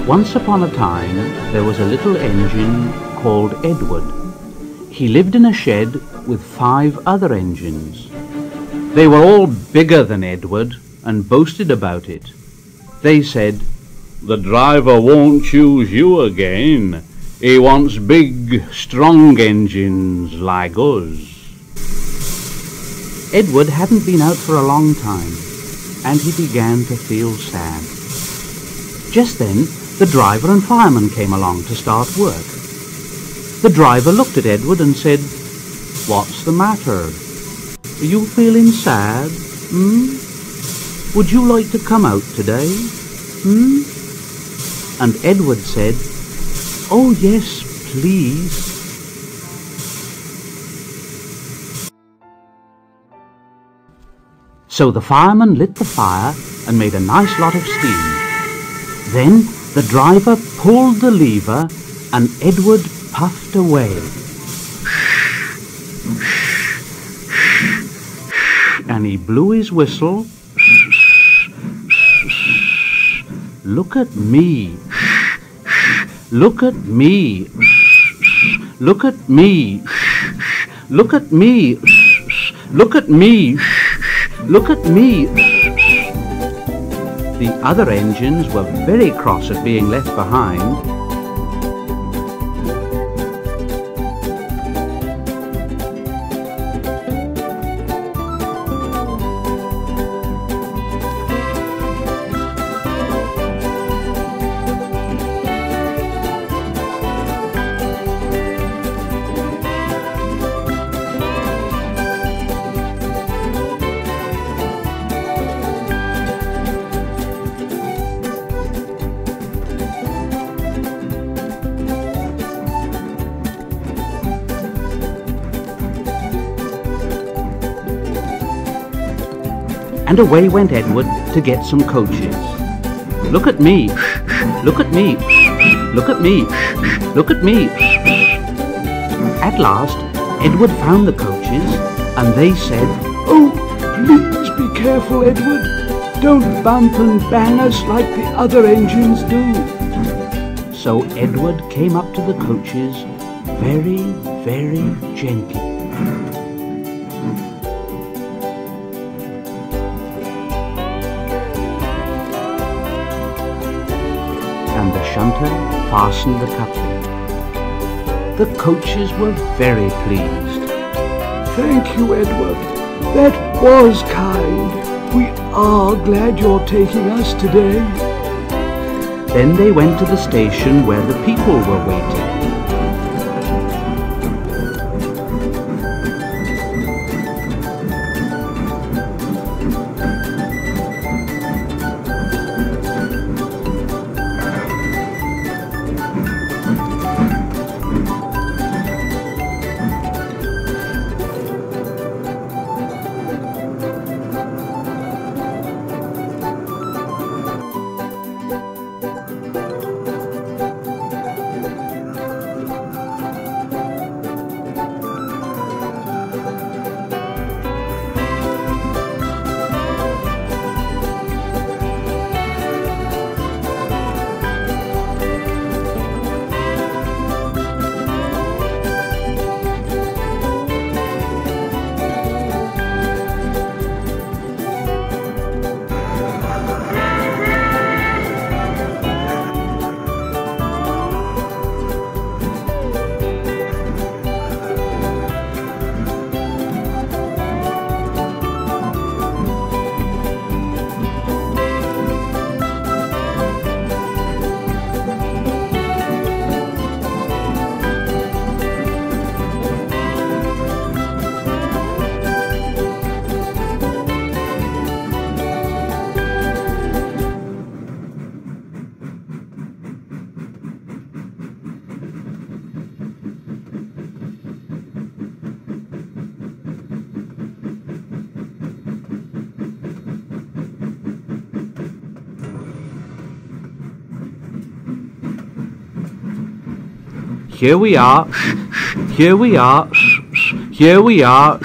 Once upon a time, there was a little engine called Edward. He lived in a shed with 5 other engines. They were all bigger than Edward and boasted about it. They said, "The driver won't choose you again. He wants big, strong engines like us." Edward hadn't been out for a long time, and he began to feel sad. Just then, the driver and fireman came along to start work. The driver looked at Edward and said, "What's the matter? Are you feeling sad? Would you like to come out today? And Edward said, "Oh yes, please." So the fireman lit the fire and made a nice lot of steam. Then the driver pulled the lever and Edward puffed away. And he blew his whistle. "Look at me. Look at me. Look at me. Look at me. Look at me. Look at me." The other engines were very cross at being left behind. And away went Edward to get some coaches. "Look at me, look at me, look at me, look at me." At last, Edward found the coaches, and they said, "Oh, please be careful, Edward. Don't bump and bang us like the other engines do." So Edward came up to the coaches very, very gently. And the shunter fastened the coupling. The coaches were very pleased. "Thank you, Edward. That was kind. We are glad you're taking us today." Then they went to the station where the people were waiting. Here we are, here we are, here we are,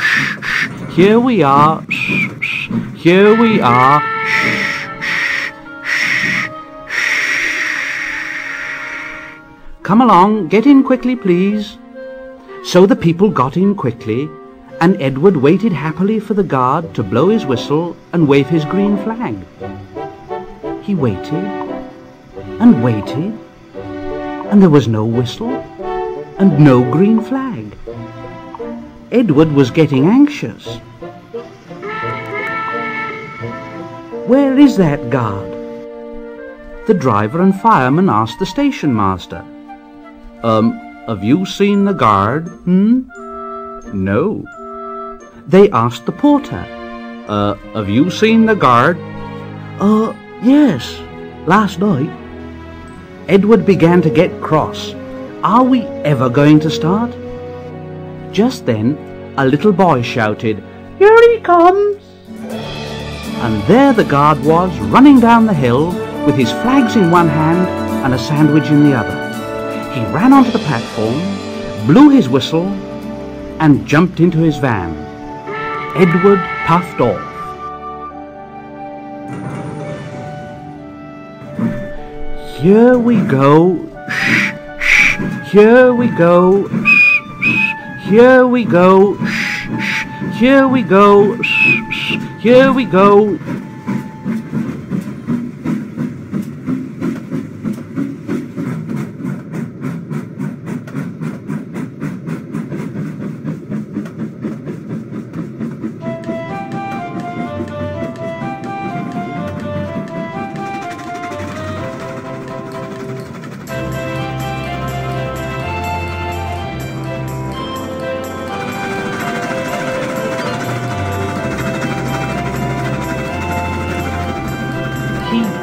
here we are, here we are. come along, get in quickly, please." So the people got in quickly, and Edward waited happily for the guard to blow his whistle and wave his green flag. He waited and waited, and there was no whistle and no green flag. Edward was getting anxious. "Where is that guard?" The driver and fireman asked the station master. Have you seen the guard, No." They asked the porter. Have you seen the guard?" Yes, last night." Edward began to get cross. Are we ever going to start? Just then, a little boy shouted, "Here he comes!" And there the guard was, running down the hill, with his flags in one hand and a sandwich in the other. He ran onto the platform, blew his whistle, and jumped into his van. Edward puffed off. "Here we go, shh, shh, here we go, shh, shh, here we go, shh, shh, here we go, shh, shh, here we go."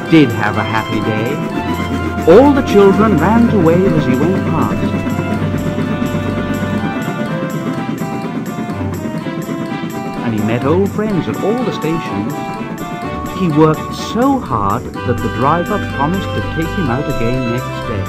Did have a happy day. All the children ran to wave as he went past. And he met old friends at all the stations. He worked so hard that the driver promised to take him out again next day.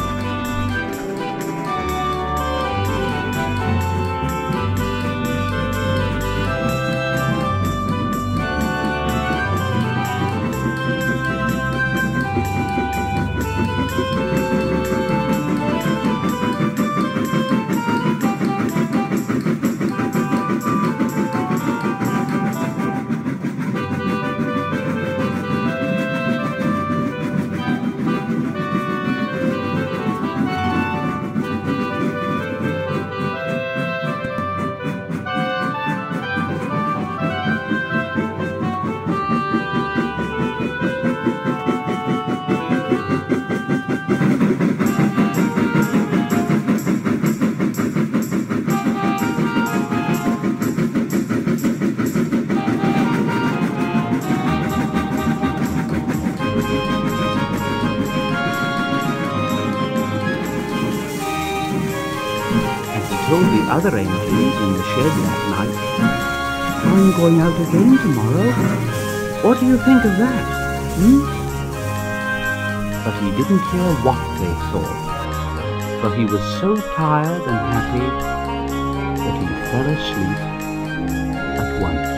Told the other engines in the shed that night, "I'm going out again tomorrow. What do you think of that, But he didn't care what they thought, for he was so tired and happy that he fell asleep at once.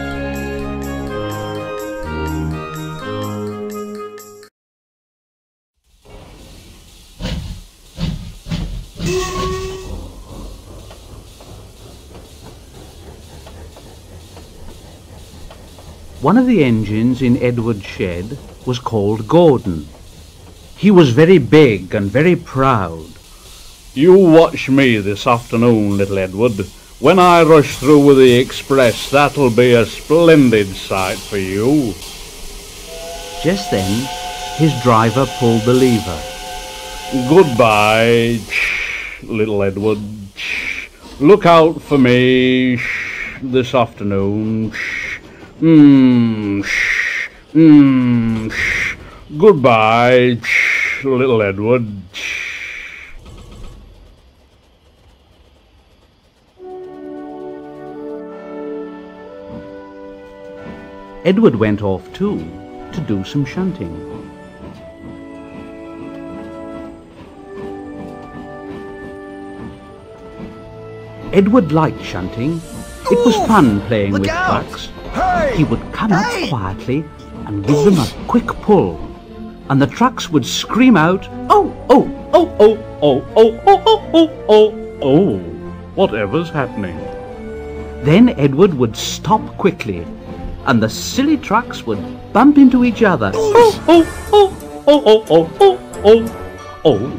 One of the engines in Edward's shed was called Gordon. He was very big and very proud. "You watch me this afternoon, little Edward. When I rush through with the express, that'll be a splendid sight for you." Just then, his driver pulled the lever. "Goodbye, little Edward. Look out for me this afternoon. Goodbye, little Edward." Edward went off too, to do some shunting. Edward liked shunting. It was fun playing with trucks. He would come up quietly and give them a quick pull, and the trucks would scream out, "Oh, oh!" Oh, oh, oh, oh, oh, oh, oh, oh, oh. Whatever's happening? Then Edward would stop quickly, and the silly trucks would bump into each other. Oh, oh, oh, oh, oh, oh, oh, oh, oh.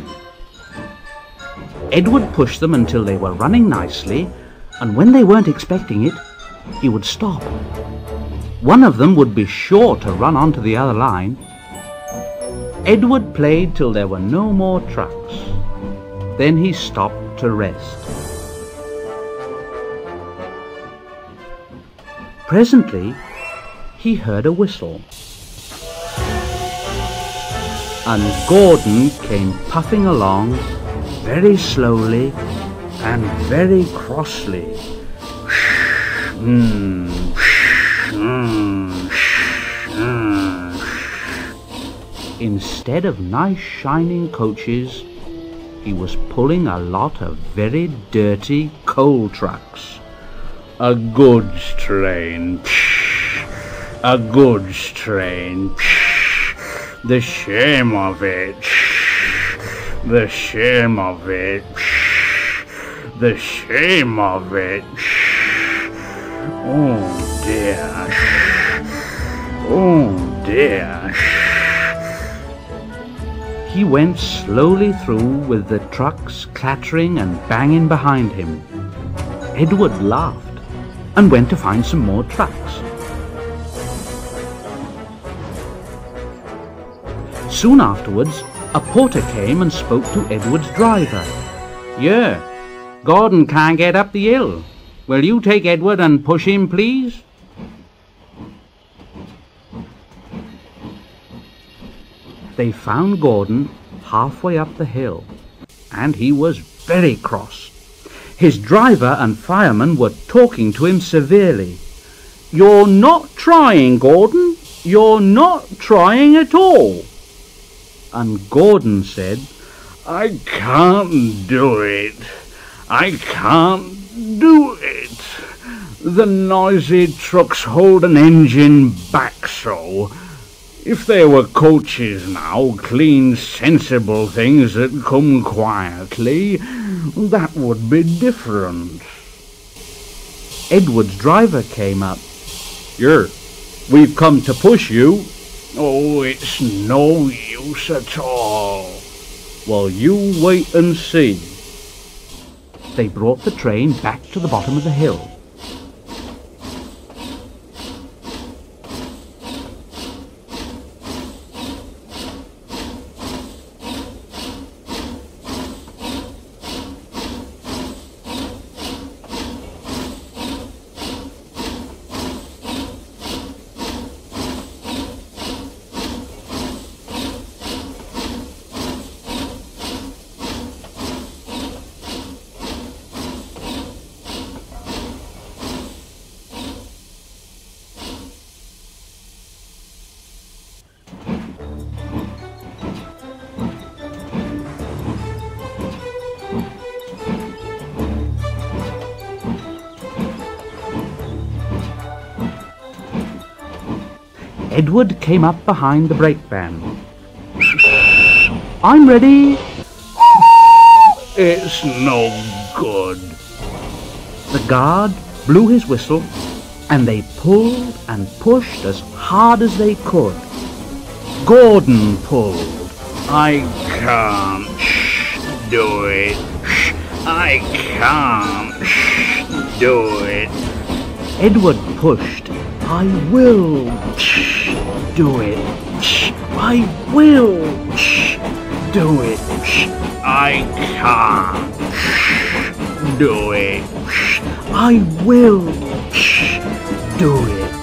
Edward pushed them until they were running nicely, and when they weren't expecting it, he would stop. One of them would be sure to run onto the other line. Edward played till there were no more trucks. Then he stopped to rest. Presently, he heard a whistle. And Gordon came puffing along, very slowly and very crossly. Instead of nice shining coaches, he was pulling a lot of very dirty coal trucks. A goods train. A goods train. The shame of it. The shame of it. The shame of it. Oh dear. Oh dear. He went slowly through with the trucks clattering and banging behind him. Edward laughed and went to find some more trucks. Soon afterwards, a porter came and spoke to Edward's driver. Yeah, Gordon can't get up the hill. Will you take Edward and push him, please? They found Gordon halfway up the hill, and he was very cross. His driver and fireman were talking to him severely. You're not trying, Gordon. You're not trying at all. And Gordon said, I can't do it. I can't do it. The noisy trucks hold an engine back so. If there were coaches now, clean, sensible things that come quietly, that would be different. Edward's driver came up. Here, we've come to push you. Oh, it's no use at all. Well, you wait and see. They brought the train back to the bottom of the hill. Edward came up behind the brake van. I'm ready. It's no good. The guard blew his whistle, and they pulled and pushed as hard as they could. Gordon pulled. I can't do it. I can't do it. Edward pushed. I will do it. I will do it. I can't do it. I will do it.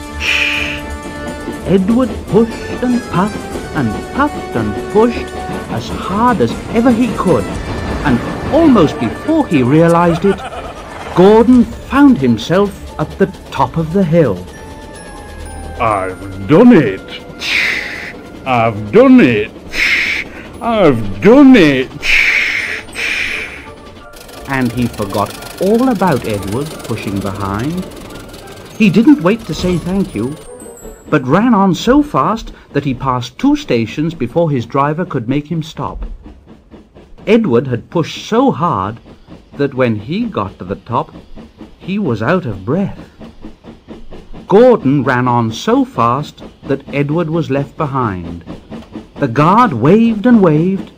Edward pushed and puffed and pushed as hard as ever he could, and almost before he realized it, Gordon found himself at the top of the hill. I've done it. I've done it. I've done it. And he forgot all about Edward pushing behind. He didn't wait to say thank you, but ran on so fast that he passed 2 stations before his driver could make him stop. Edward had pushed so hard that when he got to the top, he was out of breath. Gordon ran on so fast that Edward was left behind. The guard waved and waved,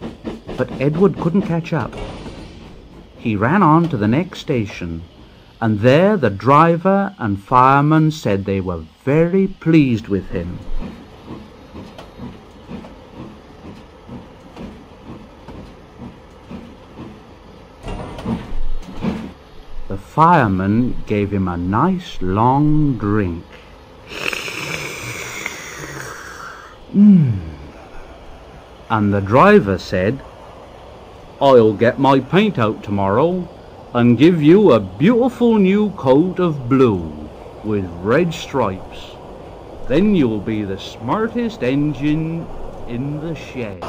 but Edward couldn't catch up. He ran on to the next station, and there the driver and fireman said they were very pleased with him. The fireman gave him a nice long drink. And the driver said, "I'll get my paint out tomorrow and give you a beautiful new coat of blue with red stripes. Then you'll be the smartest engine in the shed."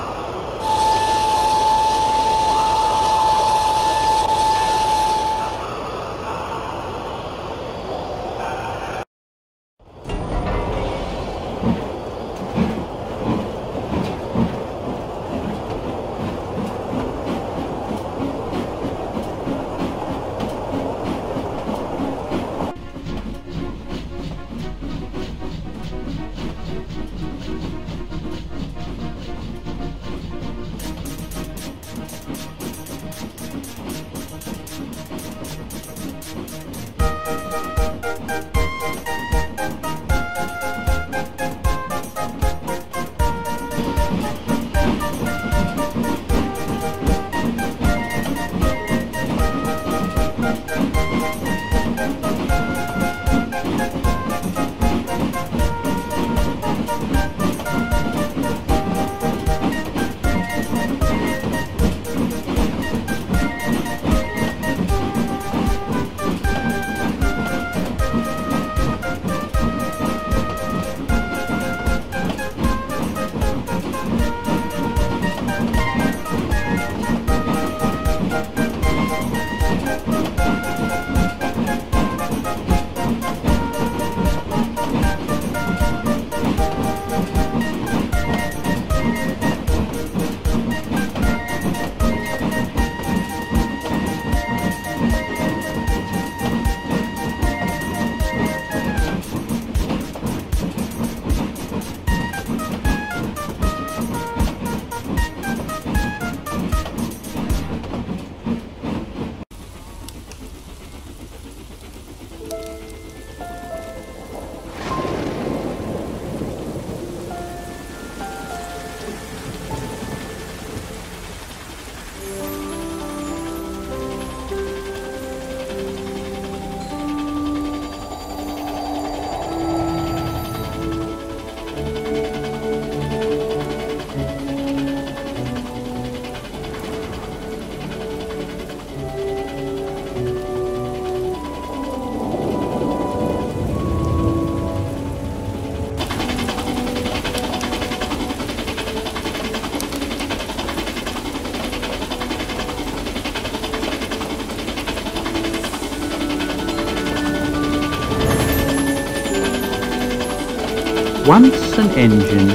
Once an engine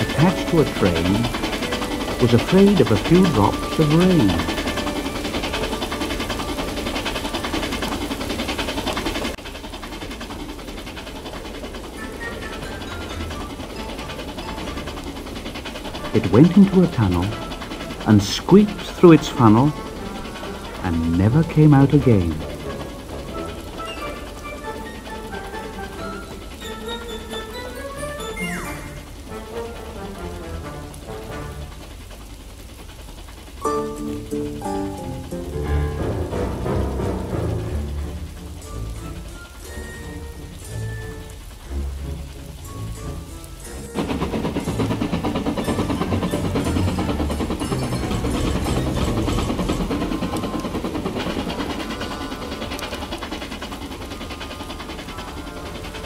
attached to a train was afraid of a few drops of rain. It went into a tunnel and squeaked through its funnel and never came out again.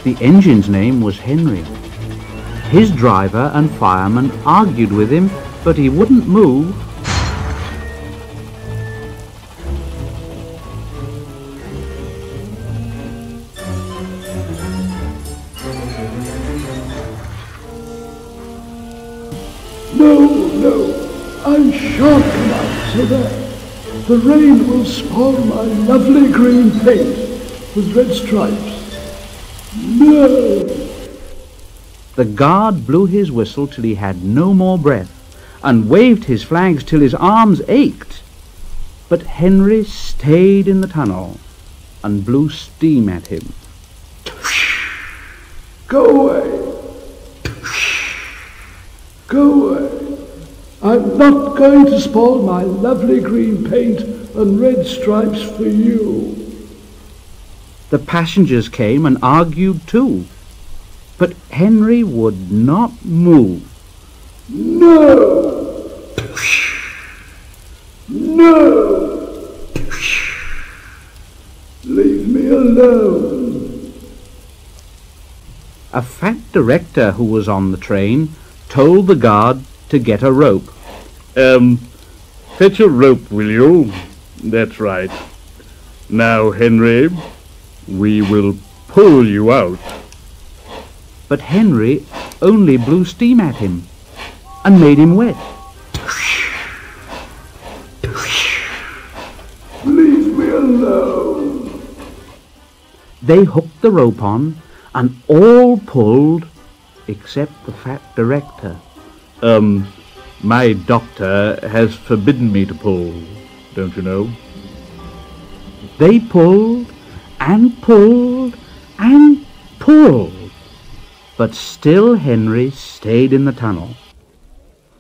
The engine's name was Henry. His driver and fireman argued with him, but he wouldn't move. No, I shan't come out for that. The rain will spoil my lovely green paint with red stripes. No! The guard blew his whistle till he had no more breath, and waved his flags till his arms ached. But Henry stayed in the tunnel and blew steam at him. Go away! Go away! I'm not going to spoil my lovely green paint and red stripes for you. The passengers came and argued too, but Henry would not move. No! No! Leave me alone. A fat director who was on the train told the guard to get a rope. Fetch a rope, will you? That's right. Now, Henry, we will pull you out. But Henry only blew steam at him and made him wet. Leave me alone. They hooked the rope on and all pulled except the fat director. My doctor has forbidden me to pull, don't you know? They pulled and pulled and pulled, but still Henry stayed in the tunnel.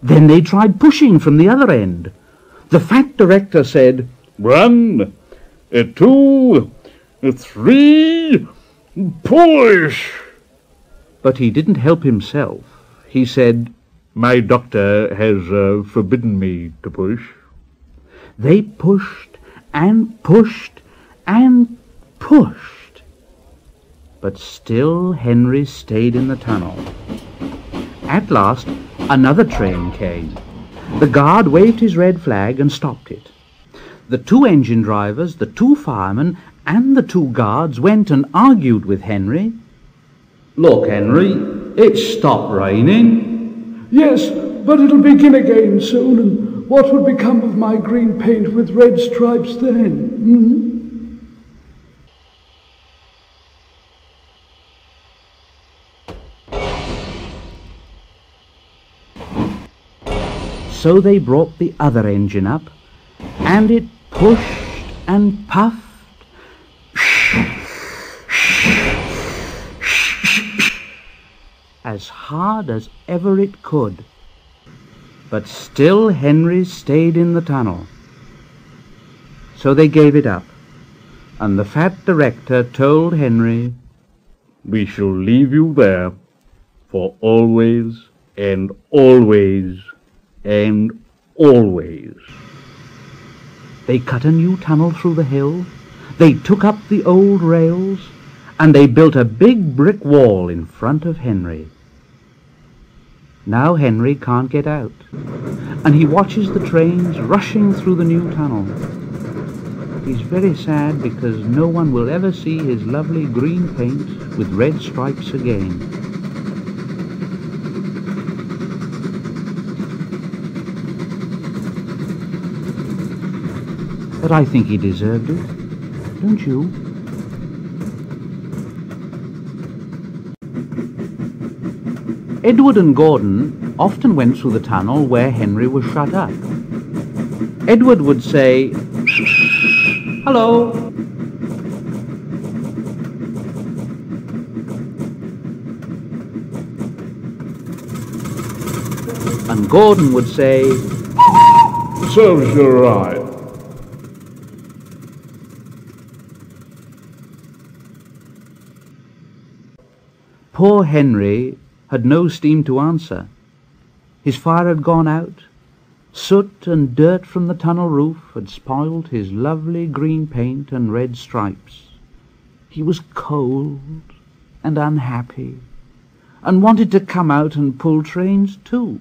Then they tried pushing from the other end. The fat director said, 1, 2, 3, push! But he didn't help himself. He said, My doctor has forbidden me to push. They pushed and pushed and pushed, but still Henry stayed in the tunnel. At last, another train came. The guard waved his red flag and stopped it. The 2 engine drivers, the 2 firemen, and the 2 guards went and argued with Henry. Look, Henry, it's stopped raining. Yes, but it'll begin again soon, and what would become of my green paint with red stripes then? So they brought the other engine up, and it pushed and puffed, as hard as ever it could. But still Henry stayed in the tunnel. So they gave it up, and the fat director told Henry, We shall leave you there for always and always and always. They cut a new tunnel through the hill, they took up the old rails, and they built a big brick wall in front of Henry. Now Henry can't get out, and he watches the trains rushing through the new tunnel. He's very sad because no one will ever see his lovely green paint with red stripes again. But I think he deserved it, don't you? Edward and Gordon often went through the tunnel where Henry was shut up. Edward would say, "Hello." And Gordon would say, "Serves you right." Poor Henry had no steam to answer. His fire had gone out. Soot and dirt from the tunnel roof had spoiled his lovely green paint and red stripes. He was cold and unhappy, and wanted to come out and pull trains too.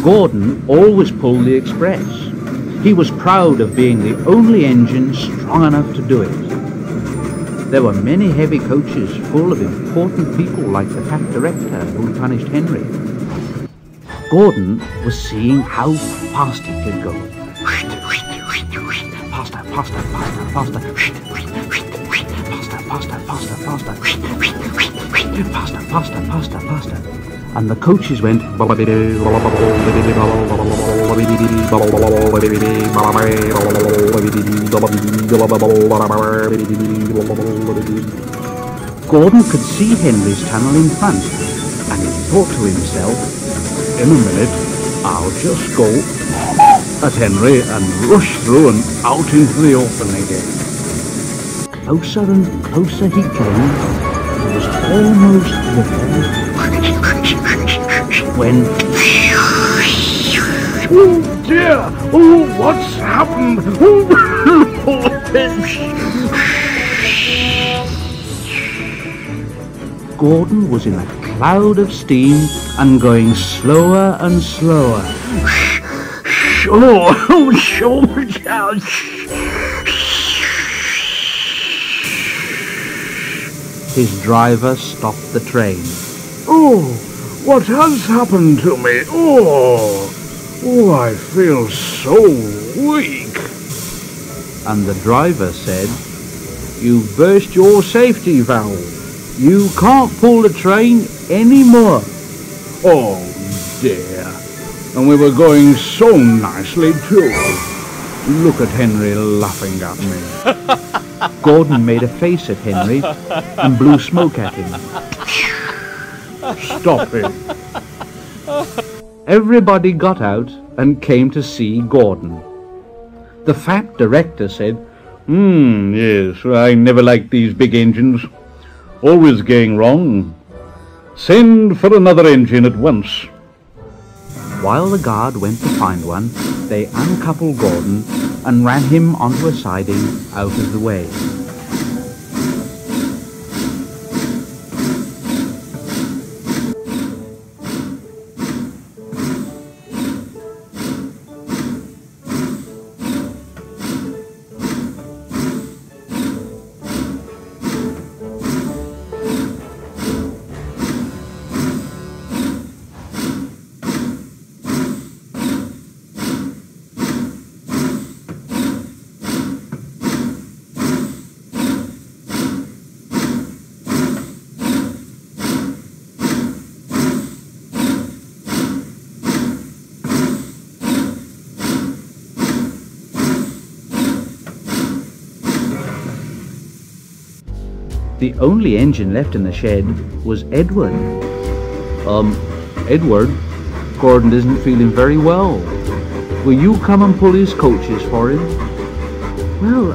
Gordon always pulled the express. He was proud of being the only engine strong enough to do it. There were many heavy coaches full of important people like the fat director who punished Henry. Gordon was seeing how fast he could go. Faster, faster, faster, faster. Faster, faster, faster, faster. Faster, faster, faster, faster. And the coaches went. Gordon could see Henry's tunnel in front, and he thought to himself, in a minute, I'll just go at Henry and rush through and out into the open again. Closer and closer he came. He was almost there when... Oh dear! Oh, what's happened? Gordon was in a cloud of steam and going slower and slower. His driver stopped the train. Oh, what has happened to me? Oh, I feel so weak. And the driver said, "You've burst your safety valve. You can't pull the train anymore." Oh dear. And we were going so nicely too. Look at Henry laughing at me. Gordon made a face at Henry and blew smoke at him. Stop it. Everybody got out and came to see Gordon. The fat director said, Yes, I never liked these big engines. Always going wrong. Send for another engine at once. While the guard went to find one, they uncoupled Gordon and ran him onto a siding out of the way. The only engine left in the shed was Edward. Edward, Gordon isn't feeling very well. Will you come and pull his coaches for him? Well,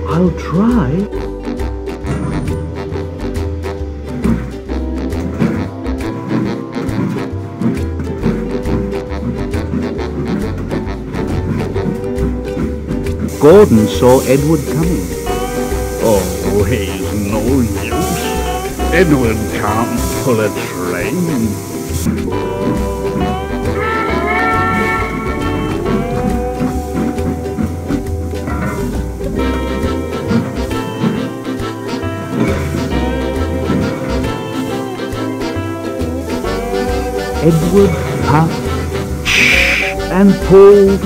I'll try. Gordon saw Edward coming. Oh, he's no use. Edward can't pull a train. Edward puffed and pulled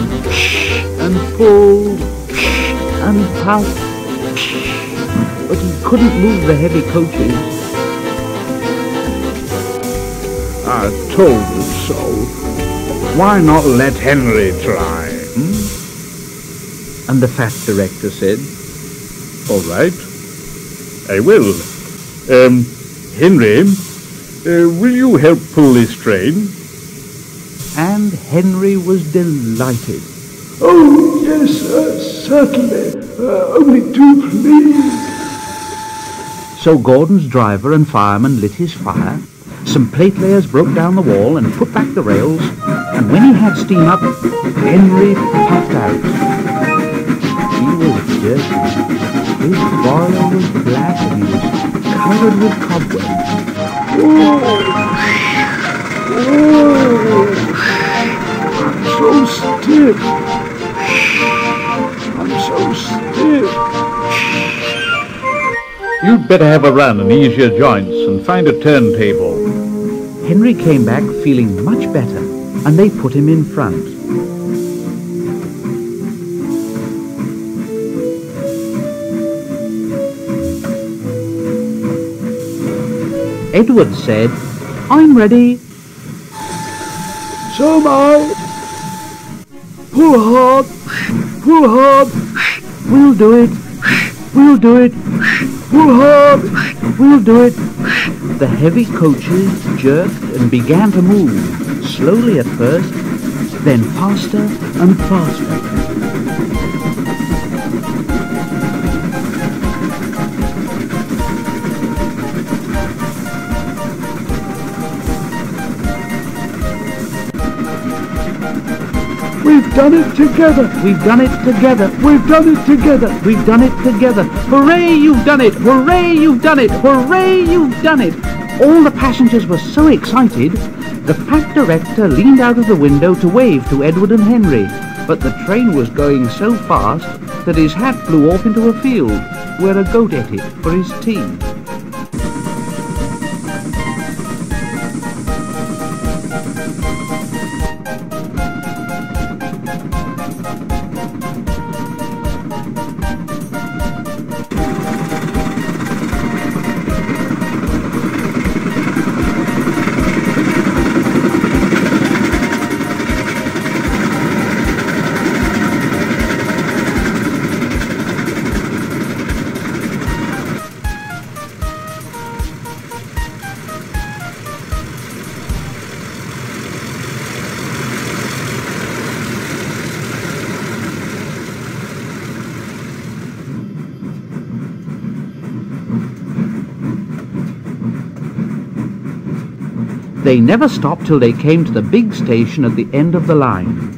and pulled and puffed, but he couldn't move the heavy coaches. I told you so. Why not let Henry try? And the fat director said, All right, I will. Henry, will you help pull this train? And Henry was delighted. Oh, yes, certainly. Only do, please. So Gordon's driver and fireman lit his fire, some plate layers broke down the wall and put back the rails, and when he had steam up, Henry puffed out. He was dirty. His boiler was black and he was covered with cobwebs. stiff. I'm so stiff. You'd better have a run and ease your joints and find a turntable. Henry came back feeling much better, and they put him in front. Edward said, "I'm ready." So am I. Pull hard. Pull hard. "We'll do it. We'll do it. Pull hard. We'll do it." The heavy coaches jerked and began to move, slowly at first, then faster and faster. We've done it together. We've done it together. We've done it together. We've done it together. Hooray, you've done it! Hooray, you've done it! Hooray, you've done it! All the passengers were so excited, the fat director leaned out of the window to wave to Edward and Henry, but the train was going so fast that his hat flew off into a field where a goat ate it for his tea. They never stopped till they came to the big station at the end of the line.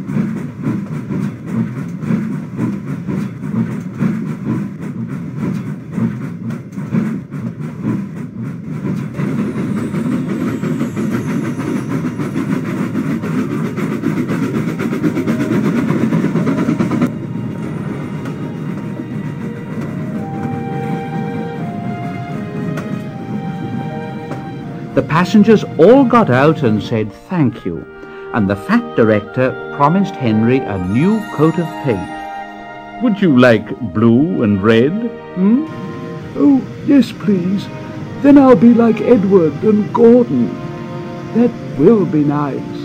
The passengers all got out and said thank you, and the fat director promised Henry a new coat of paint. Would you like blue and red? Oh, yes, please. Then I'll be like Edward and Gordon. That will be nice.